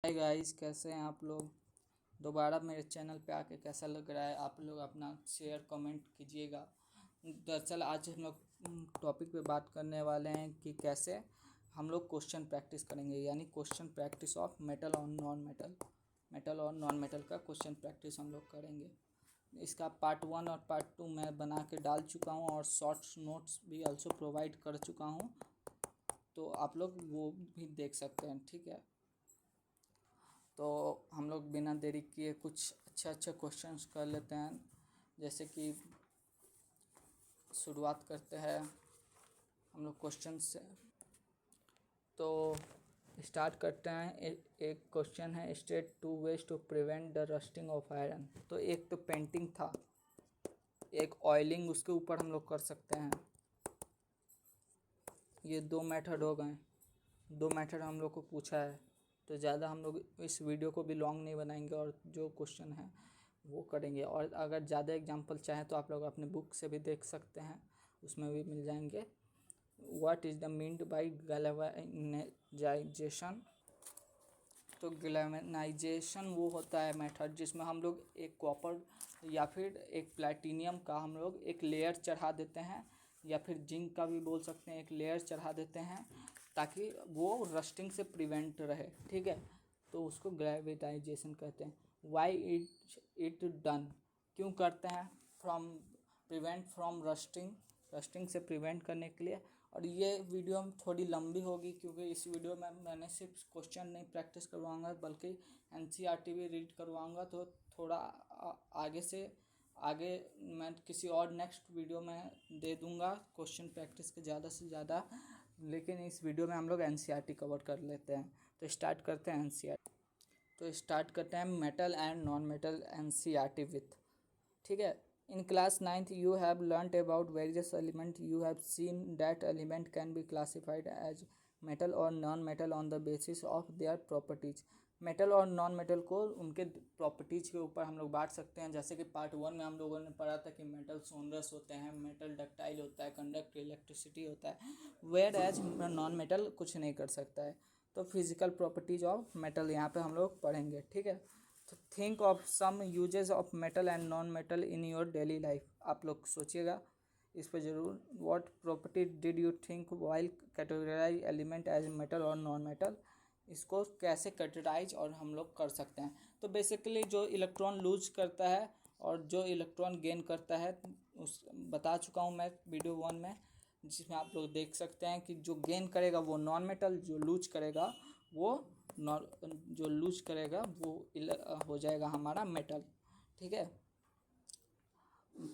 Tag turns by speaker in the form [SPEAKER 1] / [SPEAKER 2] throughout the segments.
[SPEAKER 1] Hi guys, कैसे हैं आप लोग। दोबारा मेरे चैनल पे आके कैसा लग रहा है, आप लोग अपना शेयर कमेंट कीजिएगा। दरअसल आज हम लोग टॉपिक पे बात करने वाले हैं कि कैसे हम लोग क्वेश्चन प्रैक्टिस करेंगे, यानी क्वेश्चन प्रैक्टिस ऑफ मेटल और नॉन मेटल। मेटल और नॉन मेटल का क्वेश्चन प्रैक्टिस हम लोग करेंगे। इसका पार्ट 1 और पार्ट 2 मैं बना के डाल चुका हूँ और शॉर्ट्स नोट्स भी ऑल्सो प्रोवाइड कर चुका हूँ, तो आप लोग वो भी देख सकते हैं। ठीक है, तो हम लोग बिना देरी किए कुछ अच्छे क्वेश्चंस कर लेते हैं। जैसे कि शुरुआत करते हैं हम लोग क्वेश्चन से, तो स्टार्ट करते हैं। एक क्वेश्चन है, state 2 ways to prevent the rusting of iron. तो एक तो पेंटिंग था, एक ऑयलिंग, उसके ऊपर हम लोग कर सकते हैं। ये दो मेथड हो गए, दो मेथड हम लोग को पूछा है, तो ज़्यादा हम लोग इस वीडियो को भी लॉन्ग नहीं बनाएंगे और जो क्वेश्चन है वो करेंगे। और अगर ज़्यादा एग्जांपल चाहें तो आप लोग अपने बुक से भी देख सकते हैं, उसमें भी मिल जाएंगे। What is the meant by galvanisation. तो गैल्वेनाइजेशन वो होता है मेथड जिसमें हम लोग एक कॉपर या फिर एक प्लैटिनियम का हम लोग एक लेयर चढ़ा देते हैं, या फिर जिंक का भी बोल सकते हैं, एक लेयर चढ़ा देते हैं ताकि वो रस्टिंग से प्रिवेंट रहे। ठीक है, तो उसको ग्रेविटाइजेशन कहते हैं। वाई इट डन, क्यों करते हैं, from prevent from rusting, rusting से प्रिवेंट करने के लिए। और ये वीडियो थोड़ी लंबी होगी क्योंकि इस वीडियो में मैंने सिर्फ क्वेश्चन नहीं प्रैक्टिस करवाऊंगा बल्कि एनसीईआरटी भी रीड करवाऊंगा। तो थोड़ा आगे से आगे मैं किसी और नेक्स्ट वीडियो में दे दूंगा क्वेश्चन प्रैक्टिस के ज़्यादा से ज़्यादा, लेकिन इस वीडियो में हम लोग एनसीईआरटी कवर कर लेते हैं। तो स्टार्ट करते हैं एनसीईआरटी। तो स्टार्ट करते हैं metal and non metal NCERT with. ठीक है, in class 9th you have learnt about various elements. You have seen that element can be classified as metal or non-metal on the basis of their properties. Metal और non metal को उनके properties के ऊपर हम लोग बांट सकते हैं। जैसे कि पार्ट 1 में हम लोगों ने पढ़ा था कि मेटल सोनरस होते हैं, मेटल डक्टाइल होता है, कंडक्ट इलेक्ट्रिसिटी होता है, वेयर एज नॉन मेटल कुछ नहीं कर सकता है। तो फिजिकल प्रॉपर्टीज ऑफ मेटल यहाँ पे हम लोग पढ़ेंगे। ठीक है, तो think of some uses of metal and non metal in your daily life. आप लोग सोचिएगा इस पर ज़रूर। What property did you think while categorise element as metal और नॉन मेटल। इसको कैसे कैटेगराइज और हम लोग कर सकते हैं। तो बेसिकली जो इलेक्ट्रॉन लूज करता है और जो इलेक्ट्रॉन गेन करता है उस बता चुका हूँ मैं वीडियो 1 में, जिसमें आप लोग देख सकते हैं कि जो गेन करेगा वो नॉन मेटल, जो लूज करेगा वो जो लूज करेगा वो हो जाएगा हमारा मेटल। ठीक है,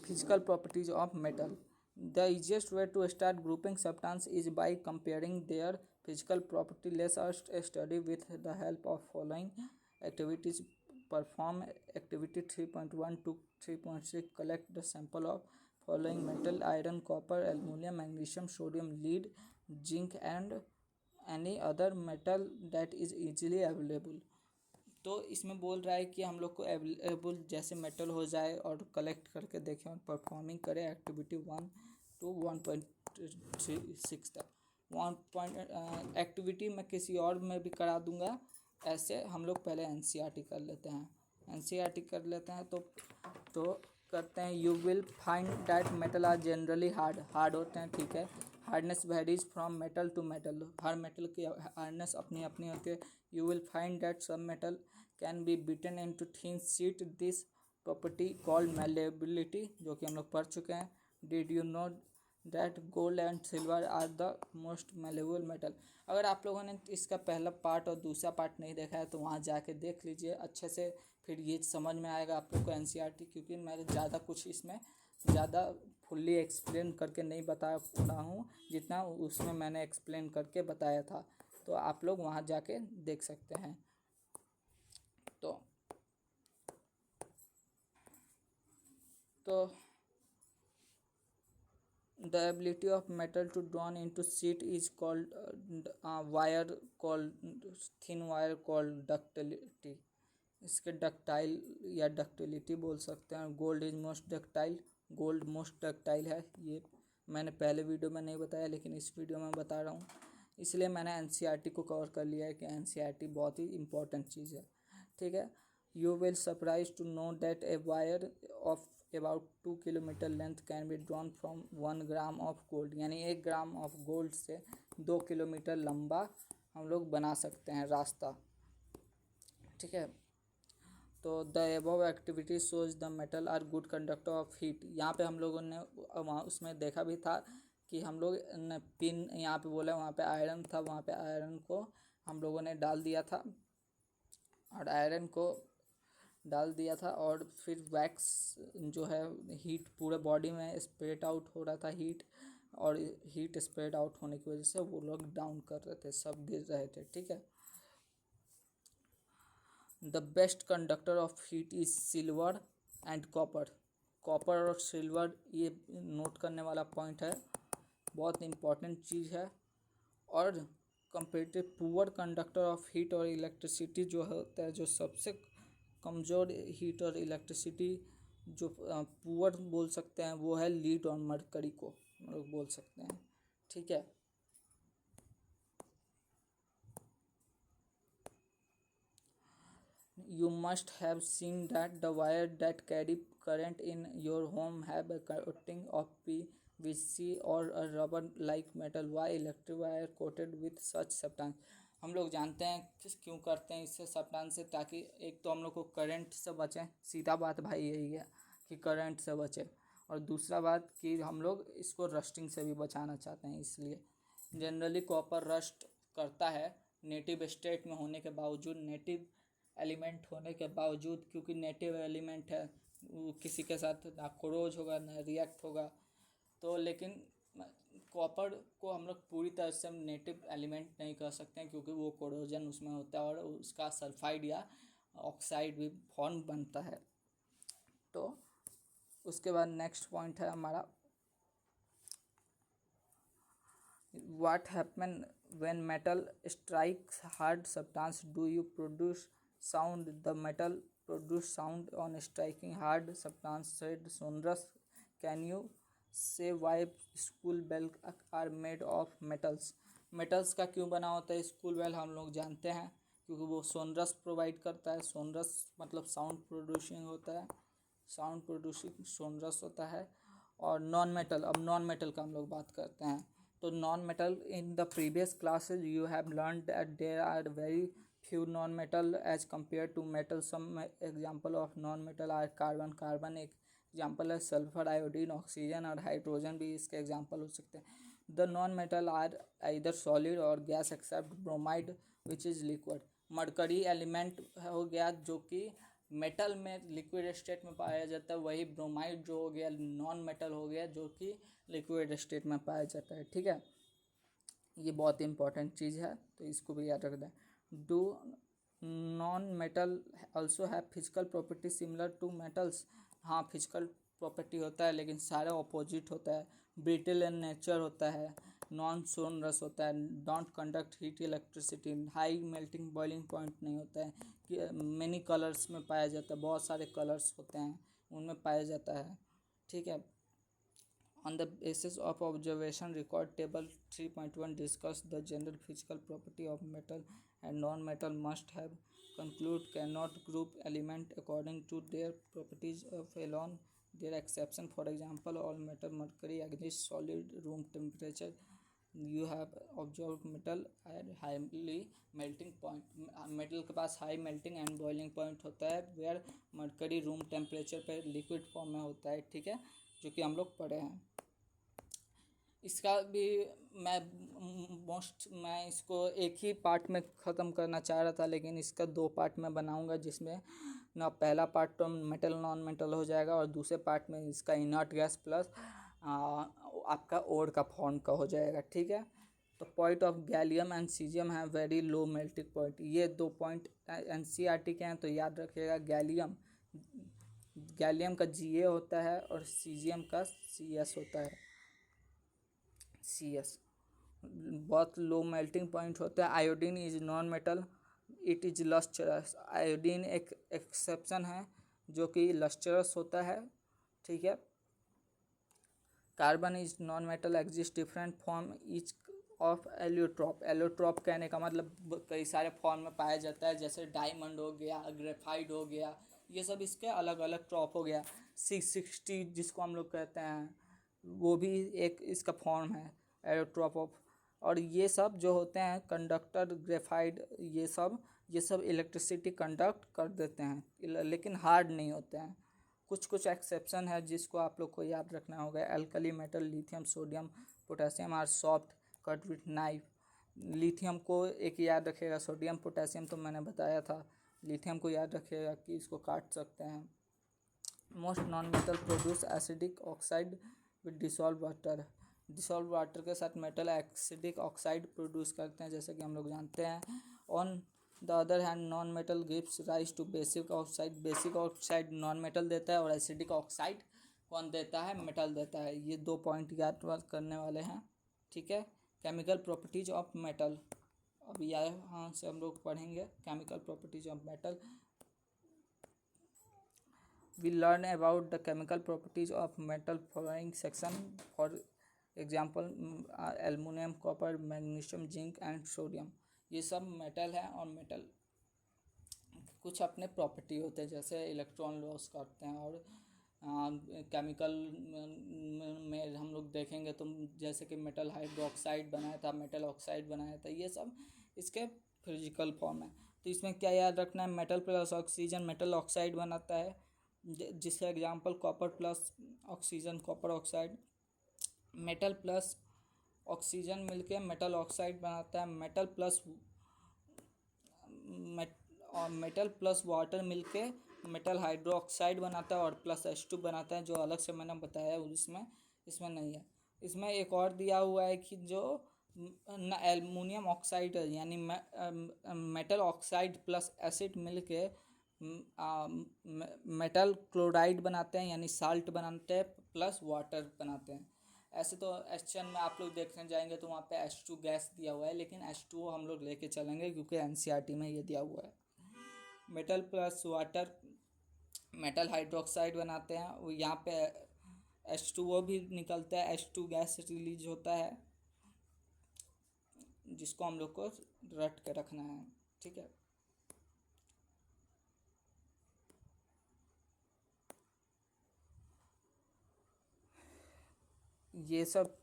[SPEAKER 1] physical properties of metal. The easiest way to start grouping substance is by comparing their physical property. Let's us study with the help of following activities. Perform activity 3.1 to 3.6। Collect the sample of following metal: iron, copper, aluminium, magnesium, sodium, lead, zinc and any other metal that is easily available. तो इसमें बोल रहा है कि हम लोग को available जैसे मेटल हो जाए और कलेक्ट करके देखें और परफॉर्मिंग करें एक्टिविटी 1 to 1.6 तक। एक्टिविटी मैं किसी और में भी करा दूंगा। ऐसे हम लोग पहले एनसीईआरटी कर लेते हैं। एनसीईआरटी कर लेते हैं तो करते हैं। You will find that metal are generally hard होते हैं। ठीक है, hardness varies from metal to metal. हर मेटल की हार्डनेस अपनी अपनी होती है। You will find that some metal can be beaten into thin sheet. This property called malleability, जो कि हम लोग पढ़ चुके हैं। Did you know that gold and silver are the most malleable metal. अगर आप लोगों ने इसका पहला पार्ट और दूसरा पार्ट नहीं देखा है तो वहाँ जाके देख लीजिए अच्छे से, फिर ये समझ में आएगा आप लोग को एनसीईआरटी। क्योंकि मैं ज़्यादा कुछ इसमें ज़्यादा फुल्ली एक्सप्लेन करके नहीं बता रहा हूँ जितना उसमें मैंने एक्सप्लेन करके बताया था। तो आप लोग वहाँ जाके देख सकते हैं। तो the ability of metal to drawn into sheet is called wire called thin wire called ductility। इसके डक्टाइल या डक्टिलिटी बोल सकते हैं। Gold is most ductile, gold most ductile है। ये मैंने पहले वीडियो में नहीं बताया लेकिन इस वीडियो में बता रहा हूँ। इसलिए मैंने एनसीईआरटी को कवर कर लिया है कि एनसीईआरटी बहुत ही इम्पोर्टेंट चीज़ है, ठीक है। You will surprise to know that a wire of about 2 kilometre length can be drawn from 1 gram of gold, यानी 1 ग्राम ऑफ गोल्ड से 2 किलोमीटर लंबा हम लोग बना सकते हैं रास्ता, ठीक है। तो the above activity shows the metal are good conductor of heat. यहाँ पे हम लोगों ने वहाँ उसमें देखा भी था कि हम लोग ने पिन यहाँ पे बोला, वहाँ पे आयरन था, वहाँ पे आयरन को हम लोगों ने डाल दिया था, और आयरन को डाल दिया था, और फिर वैक्स जो है हीट पूरे बॉडी में स्प्रेड आउट हो रहा था हीट, और हीट स्प्रेड आउट होने की वजह से वो लोग डाउन कर रहे थे, सब गिर रहे थे, ठीक है। The best conductor of heat is silver and copper. Copper और सिल्वर ये नोट करने वाला पॉइंट है, बहुत इम्पॉर्टेंट चीज़ है। और comparative poor conductor of heat और इलेक्ट्रिसिटी जो होता है, जो सबसे कमज़ोर हीट और इलेक्ट्रिसिटी जो पुअर बोल सकते हैं, वो है लीड और मरकरी को हम लोग बोल सकते हैं, ठीक है। You must have seen that the wire that carry current in your home have a coating of PVC or a rubber-like metal. Why electric wire coated with such substance? हम लोग जानते हैं किस क्यों करते हैं इससे सब्सटेंस से, ताकि एक तो हम लोग को करंट से बचें, सीधा बात भाई यही है कि करंट से बचें, और दूसरा बात कि हम लोग इसको रस्टिंग से भी बचाना चाहते हैं। इसलिए जनरली कॉपर रस्ट करता है नेटिव स्टेट में होने के बावजूद, नेटिव एलिमेंट होने के बावजूद, क्योंकि नेटिव एलिमेंट है, वो किसी के साथ ना कोरोज होगा ना रिएक्ट होगा। तो लेकिन कॉपर को हम लोग पूरी तरह से नेटिव एलिमेंट नहीं कर सकते हैं, क्योंकि वो कोरोजन उसमें होता है और उसका सल्फाइड या ऑक्साइड भी फॉर्म बनता है। तो उसके बाद नेक्स्ट पॉइंट है हमारा, what happen when metal strikes hard substance? Do you produce sound? The metal produce sound on striking hard substance, said sonorous. Can you say why school bells are made of metals? metals का क्यों बना होता है school bell? हम लोग जानते हैं क्योंकि वो सोनरस प्रोवाइड करता है। सोनरस मतलब साउंड प्रोड्यूसिंग होता है, साउंड प्रोड्यूसिंग सोनरस होता है। और नॉन मेटल, अब नॉन मेटल का हम लोग बात करते हैं। तो non metal, in the previous classes you have learn that there are very few non-metal as compared to metal. Some example of non-metal are carbon, carbon एक एग्जाम्पल है, सल्फर, आयोडीन, ऑक्सीजन और हाइड्रोजन भी इसके example हो सकते हैं। The non metal are either solid और gas except bromide which is liquid. Mercury element हो गया जो कि मेटल में लिक्विड स्टेट में पाया जाता है, वही ब्रोमाइड जो हो गया नॉन मेटल हो गया जो कि लिक्विड स्टेट में पाया जाता है, ठीक है। ये बहुत इंपॉर्टेंट चीज़ है, तो इसको भी याद रख दें। Do non metal also have physical property similar to metals? हाँ, फिजिकल प्रॉपर्टी होता है, लेकिन सारा ऑपोजिट होता है। ब्रिटल इन नेचर होता है, नॉन सोनरस होता है, don't conduct heat electricity, high melting boiling point नहीं होता है, कि मेनी कलर्स में पाया जाता है, बहुत सारे कलर्स होते हैं उनमें पाया जाता है, ठीक है। On the basis of observation record, table 3.1 discuss the general physical property of metal and non-metal. Must have conclude cannot group element according to their properties of alone their exception. For example, all metal mercury exists solid room temperature. You have observed metal at highly melting point. Metal के पास high melting and boiling point होता है, where mercury room temperature पे liquid form में होता है, ठीक है, जो कि हम लोग पढ़े हैं। इसका भी मैं इसको एक ही पार्ट में ख़त्म करना चाह रहा था, लेकिन इसका 2 पार्ट में बनाऊंगा, जिसमें ना पहला पार्ट तो मेटल नॉन मेटल हो जाएगा, और दूसरे पार्ट में इसका इनर्ट गैस प्लस आपका ओर का फॉर्म का हो जाएगा, ठीक है। तो point of gallium and caesium है वेरी लो मेल्टिंग पॉइंट। ये 2 पॉइंट एनसीईआरटी के हैं, तो याद रखिएगा। गैलियम का Ga होता है और सीजियम का Cs होता है, Cs बहुत लो मेल्टिंग पॉइंट होता है। Iodine is non metal, it is lustrous. Iodine एक एक्सेप्शन है जो कि लस्टरस होता है, ठीक है। Carbon is non metal, exist different form, each of allotrope. Allotrope कहने का मतलब कई सारे फॉर्म में पाया जाता है, जैसे डायमंड हो गया, ग्रेफाइट हो गया, ये सब इसके अलग अलग ट्रॉप हो गया। 660 जिसको हम लोग कहते हैं, वो भी एक इसका फॉर्म है एलियोट्रॉप ऑफ। और ये सब जो होते हैं कंडक्टर, ग्रेफाइट, ये सब इलेक्ट्रिसिटी कंडक्ट कर देते हैं, लेकिन हार्ड नहीं होते हैं। कुछ कुछ एक्सेप्शन है जिसको आप लोग को याद रखना होगा। Alkali metal lithium, sodium, potassium are soft cut with knife. Lithium को एक याद रखेगा, सोडियम पोटेशियम तो मैंने बताया था। लिथियम को याद रखेगा कि इसको काट सकते हैं। Most non metal produce acidic oxide with dissolve water. Dissolve water के साथ मेटल एसिडिक ऑक्साइड प्रोड्यूस करते हैं, जैसे कि हम लोग जानते हैं। On the other hand non metal gives rise to basic oxide. Basic oxide non metal देता है और एसिडिक ऑक्साइड कौन देता है? मेटल देता है। ये 2 पॉइंट याद करने वाले हैं, ठीक है। केमिकल प्रॉपर्टीज ऑफ मेटल, अब यहाँ से हम लोग पढ़ेंगे chemical properties of metal. We learn about the chemical properties of metal following section. For example, aluminum, copper, magnesium, zinc and sodium। ये सब मेटल है और मेटल कुछ अपने प्रॉपर्टी होते हैं, जैसे इलेक्ट्रॉन लॉस करते हैं। और केमिकल में हम लोग देखेंगे तो जैसे कि मेटल हाइड्रोक्साइड बनाया था, मेटल ऑक्साइड बनाया था, ये सब इसके फिजिकल फॉर्म है। तो इसमें क्या याद रखना है? Metal plus oxygen metal oxide बनाता है, जिसका example copper plus oxygen copper oxide. Metal plus oxygen मिलके मेटल ऑक्साइड बनाता है। मेटल प्लस वाटर मिलके मेटल हाइड्रोक्साइड बनाता है और प्लस H2 बनाता है, जो अलग से मैंने बताया इसमें नहीं है। इसमें एक और दिया हुआ है कि जो एल्युमिनियम ऑक्साइड है, यानी मेटल ऑक्साइड प्लस एसिड मिलके मेटल क्लोराइड बनाते हैं, यानी साल्ट बनाते हैं, प्लस वाटर बनाते हैं। ऐसे तो एचएन में आप लोग देखने जाएंगे तो वहाँ पे H2 गैस दिया हुआ है, लेकिन H2 हम लोग लेके चलेंगे क्योंकि एनसीईआरटी में ये दिया हुआ है। Metal plus water metal hydroxide बनाते हैं, वो यहाँ पे H2O भी निकलता है, H2 गैस रिलीज होता है, जिसको हम लोग को रट के रखना है, ठीक है। ये सब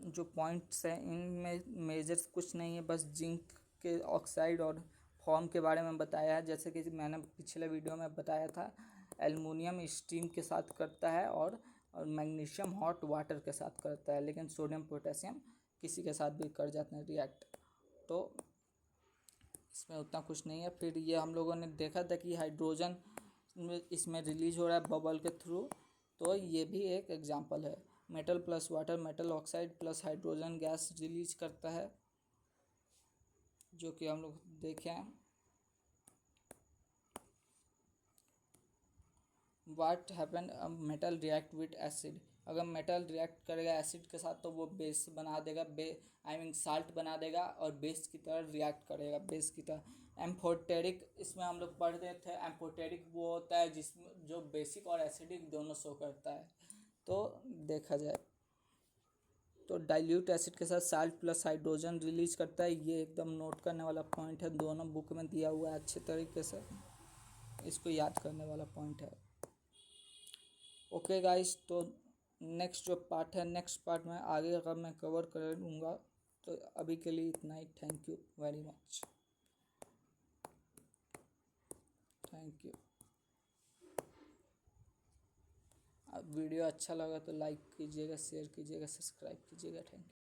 [SPEAKER 1] जो पॉइंट्स हैं इनमें मेजर्स कुछ नहीं है, बस जिंक के ऑक्साइड और फॉर्म के बारे में बताया है। जैसे कि मैंने पिछले वीडियो में बताया था, एल्युमिनियम स्टीम के साथ करता है और मैग्नीशियम हॉट वाटर के साथ करता है, लेकिन सोडियम पोटेशियम किसी के साथ भी कर जाते हैं रिएक्ट। तो इसमें उतना कुछ नहीं है। फिर ये हम लोगों ने देखा था कि हाइड्रोजन इसमें रिलीज हो रहा है बबल के थ्रू, तो ये भी एक एग्जांपल है। Metal plus water metal oxide plus hydrogen gas release करता है, जो कि हम लोग देखें। What happen metal react with acid. अगर मेटल रिएक्ट करेगा एसिड के साथ तो वो बेस बना देगा, साल्ट बना देगा और बेस की तरह रिएक्ट करेगा, बेस की तरह। एम्फोटेरिक इसमें हम लोग पढ़ रहे थे, एम्फोटेरिक वो होता है जिसमें जो बेसिक और एसिडिक दोनों शो करता है। तो देखा जाए तो डाइल्यूट एसिड के साथ साल्ट प्लस हाइड्रोजन रिलीज करता है। ये एकदम नोट करने वाला पॉइंट है, दोनों बुक में दिया हुआ है अच्छे तरीके से, इसको याद करने वाला पॉइंट है। ओके गाइस, तो नेक्स्ट जो पार्ट है, नेक्स्ट पार्ट में आगे अगर मैं कवर कर लूँगा। तो अभी के लिए इतना ही। Thank you very much. Thank you. Video अच्छा लगा तो लाइक कीजिएगा, शेयर कीजिएगा, सब्सक्राइब कीजिएगा। Thank you.